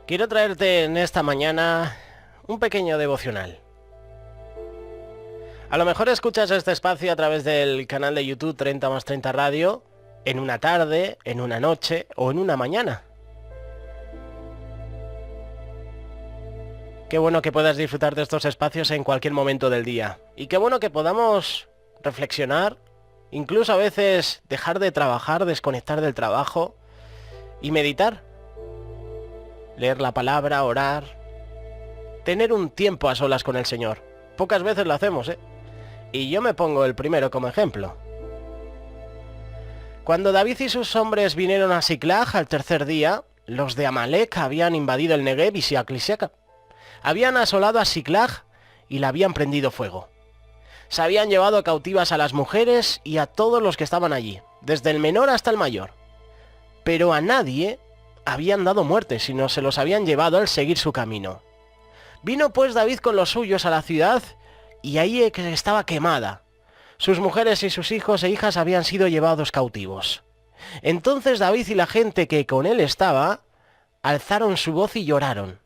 Quiero traerte en esta mañana un pequeño devocional. A lo mejor escuchas este espacio a través del canal de YouTube 30 más 30 Radio, en una tarde, en una noche o en una mañana. Qué bueno que puedas disfrutar de estos espacios en cualquier momento del día. Y qué bueno que podamos reflexionar, incluso a veces dejar de trabajar, desconectar del trabajo y meditar. Leer la palabra, orar, tener un tiempo a solas con el Señor. Pocas veces lo hacemos, ¿eh? Y yo me pongo el primero como ejemplo. Cuando David y sus hombres vinieron a Siclag al tercer día, los de Amalec habían invadido el Negev y Siacliseca. Habían asolado a Siclag y la habían prendido fuego. Se habían llevado cautivas a las mujeres y a todos los que estaban allí, desde el menor hasta el mayor. Pero a nadie habían dado muerte, sino se los habían llevado al seguir su camino. Vino pues David con los suyos a la ciudad, y ahí estaba quemada. Sus mujeres y sus hijos e hijas habían sido llevados cautivos. Entonces David y la gente que con él estaba, alzaron su voz y lloraron.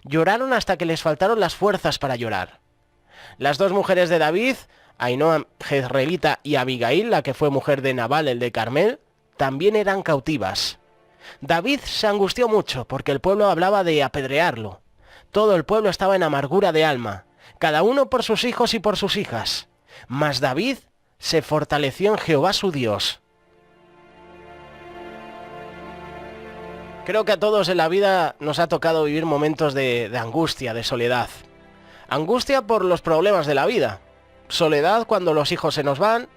Lloraron hasta que les faltaron las fuerzas para llorar. Las dos mujeres de David, Ainoam Jezreelita y Abigail, la que fue mujer de Nabal el de Carmel, también eran cautivas. David se angustió mucho porque el pueblo hablaba de apedrearlo. Todo el pueblo estaba en amargura de alma, cada uno por sus hijos y por sus hijas. Mas David se fortaleció en Jehová su Dios. Creo que a todos en la vida nos ha tocado vivir momentos de angustia, de soledad. Angustia por los problemas de la vida. Soledad cuando los hijos se nos van,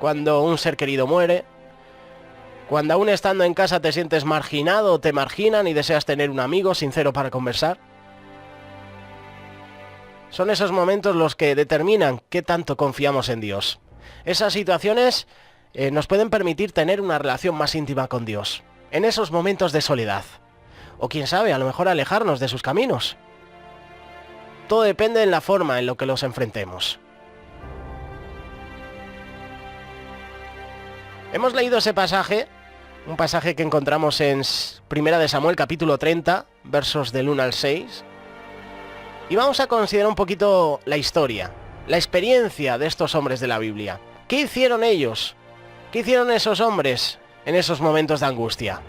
cuando un ser querido muere, cuando aún estando en casa te sientes marginado o te marginan y deseas tener un amigo sincero para conversar. Son esos momentos los que determinan qué tanto confiamos en Dios. Esas situaciones nos pueden permitir tener una relación más íntima con Dios, en esos momentos de soledad. O quién sabe, a lo mejor alejarnos de sus caminos. Todo depende de la forma en la que los enfrentemos. Hemos leído ese pasaje, un pasaje que encontramos en 1 de Samuel capítulo 30, versos del 1 al 6. Y vamos a considerar un poquito la historia, la experiencia de estos hombres de la Biblia. ¿Qué hicieron ellos? ¿Qué hicieron esos hombres en esos momentos de angustia?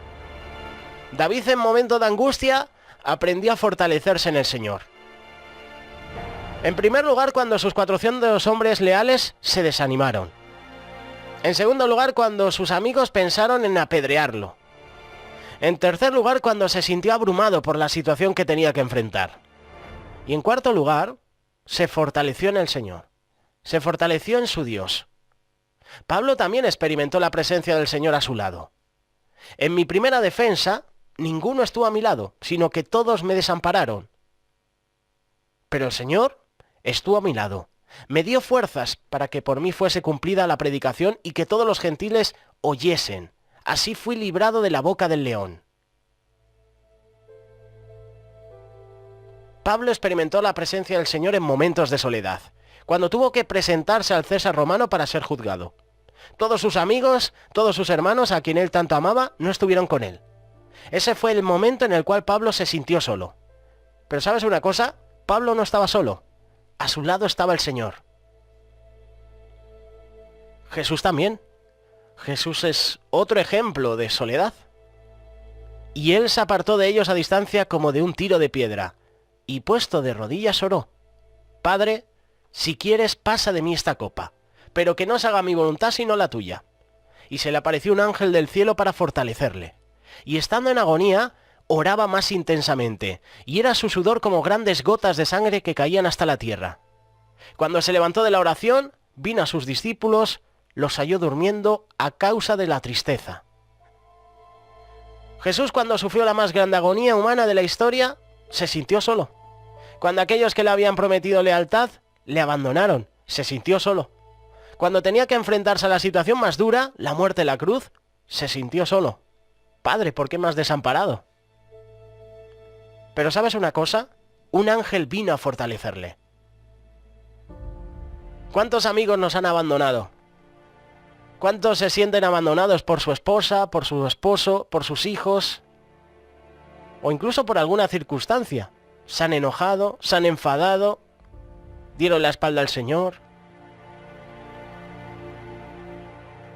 David en momento de angustia aprendió a fortalecerse en el Señor. En primer lugar, cuando sus 400 hombres leales se desanimaron. En segundo lugar, cuando sus amigos pensaron en apedrearlo. En tercer lugar, cuando se sintió abrumado por la situación que tenía que enfrentar. Y en cuarto lugar, se fortaleció en el Señor. Se fortaleció en su Dios. Pablo también experimentó la presencia del Señor a su lado. En mi primera defensa, ninguno estuvo a mi lado, sino que todos me desampararon. Pero el Señor estuvo a mi lado. Me dio fuerzas para que por mí fuese cumplida la predicación y que todos los gentiles oyesen. Así fui librado de la boca del león. Pablo experimentó la presencia del Señor en momentos de soledad, cuando tuvo que presentarse al César romano para ser juzgado. Todos sus amigos, todos sus hermanos, a quien él tanto amaba, no estuvieron con él. Ese fue el momento en el cual Pablo se sintió solo. Pero ¿sabes una cosa? Pablo no estaba solo. A su lado estaba el Señor. Jesús también. Jesús es otro ejemplo de soledad. Y él se apartó de ellos a distancia como de un tiro de piedra, y puesto de rodillas oró: Padre, si quieres pasa de mí esta copa, pero que no se haga mi voluntad sino la tuya. Y se le apareció un ángel del cielo para fortalecerle. Y estando en agonía, oraba más intensamente, y era su sudor como grandes gotas de sangre que caían hasta la tierra. Cuando se levantó de la oración, vino a sus discípulos, los halló durmiendo a causa de la tristeza. Jesús, cuando sufrió la más grande agonía humana de la historia, se sintió solo. Cuando aquellos que le habían prometido lealtad le abandonaron, se sintió solo. Cuando tenía que enfrentarse a la situación más dura, la muerte en la cruz, se sintió solo. Padre, ¿por qué me has desamparado? Pero ¿sabes una cosa? Un ángel vino a fortalecerle. ¿Cuántos amigos nos han abandonado? ¿Cuántos se sienten abandonados por su esposa, por su esposo, por sus hijos? o incluso por alguna circunstancia. Se han enojado, se han enfadado, dieron la espalda al Señor.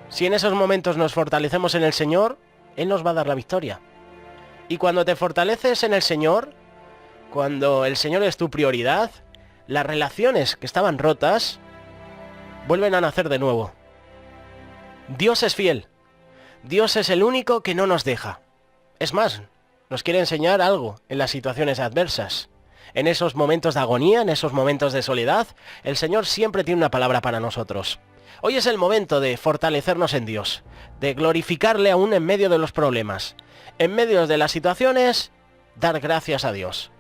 Si en esos momentos nos fortalecemos en el Señor, Él nos va a dar la victoria. Y cuando te fortaleces en el Señor, cuando el Señor es tu prioridad, las relaciones que estaban rotas vuelven a nacer de nuevo. Dios es fiel. Dios es el único que no nos deja. Es más, nos quiere enseñar algo en las situaciones adversas. En esos momentos de agonía, en esos momentos de soledad, el Señor siempre tiene una palabra para nosotros. Hoy es el momento de fortalecernos en Dios, de glorificarle aún en medio de los problemas. En medio de las situaciones, dar gracias a Dios.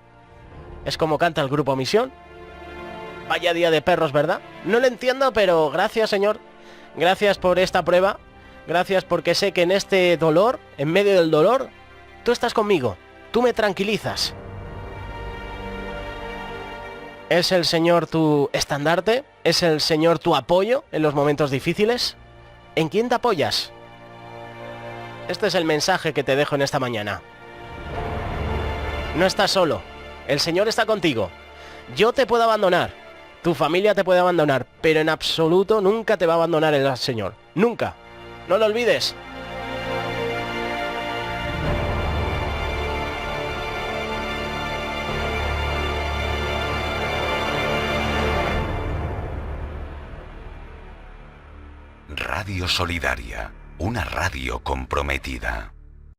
Es como canta el grupo Misión. Vaya día de perros, ¿verdad? No lo entiendo, pero gracias, Señor. Gracias por esta prueba. Gracias porque sé que en este dolor, en medio del dolor, tú estás conmigo. Tú me tranquilizas. ¿Es el Señor tu estandarte? ¿Es el Señor tu apoyo en los momentos difíciles? ¿En quién te apoyas? Este es el mensaje que te dejo en esta mañana. No estás solo. El Señor está contigo. Yo te puedo abandonar. Tu familia te puede abandonar. Pero en absoluto nunca te va a abandonar el Señor. Nunca. No lo olvides. Radio Solidaria, una radio comprometida.